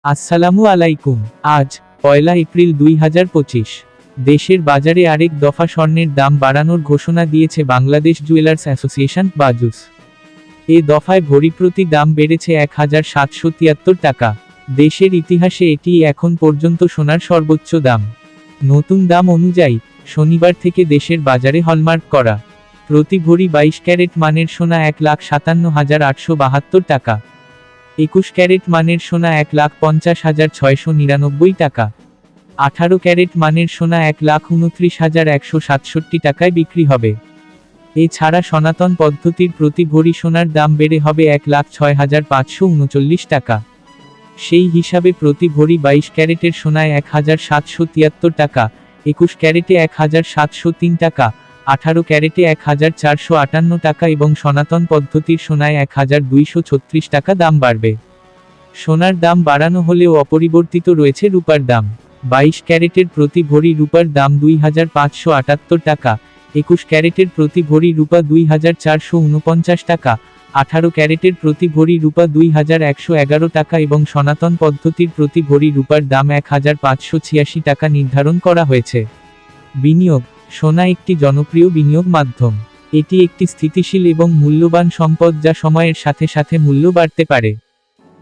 আসসালামু আলাইকুম। আজ 1 এপ্রিল 2025। দেশের বাজারে আরেক দফা স্বর্ণের দাম বাড়ানোর ঘোষণা দিয়েছে বাংলাদেশ জুয়েলার্স অ্যাসোসিয়েশন বাজুস। এ দফায় ভরিপ্রতি দাম বেড়েছে 1773 টাকা। দেশের ইতিহাসে এটি এখন পর্যন্ত সোনার সর্বোচ্চ দাম। নতুন দাম অনুযায়ী শনিবার থেকে দেশের বাজারে হলমার্ক করা প্রতি ভরি 22 ক্যারেট মানের সোনা 1,57,872 টাকা, 21 ক্যারেট মানের সোনা 1,50,699 টাকা, 18 ক্যারেট মানের সোনা 1,29,167 টাকায় বিক্রি হবে। এছাড়া সনাতন পদ্ধতির প্রতি ভরি সোনার দাম বেড়ে হবে 1,06,539 টাকা। সেই হিসাবে প্রতি ভরি 22 ক্যারেটের সোনায় 1,773 টাকা, 21 ক্যারেটে 1,703 টাকা, 18 ক্যারেটে 1,458 টাকা এবং সনাতন পদ্ধতির সোনায় 1,236 টাকা দাম বাড়বে। সোনার দাম বাড়ানো হলেও অপরিবর্তিত রয়েছে রূপার দাম। 22 ক্যারেটের প্রতি ভরি রূপার দাম 2,578 টাকা, 21 ক্যারেটের প্রতি ভরি রূপা 2,449 টাকা, 18 ক্যারেটের প্রতি ভরি রূপা 2,111 টাকা এবং সনাতন পদ্ধতির প্রতি ভরি রূপার দাম 1,586 টাকা নির্ধারণ করা হয়েছে। বিনিয়োগ: সোনা একটি জনপ্রিয় বিনিয়োগ মাধ্যম। এটি একটি স্থিতিশীল এবং মূল্যবান সম্পদ যা সময়ের সাথে সাথে মূল্য বাড়তে পারে।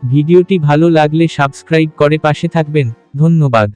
ভিডিওটি ভালো লাগলে সাবস্ক্রাইব করে পাশে থাকবেন। ধন্যবাদ।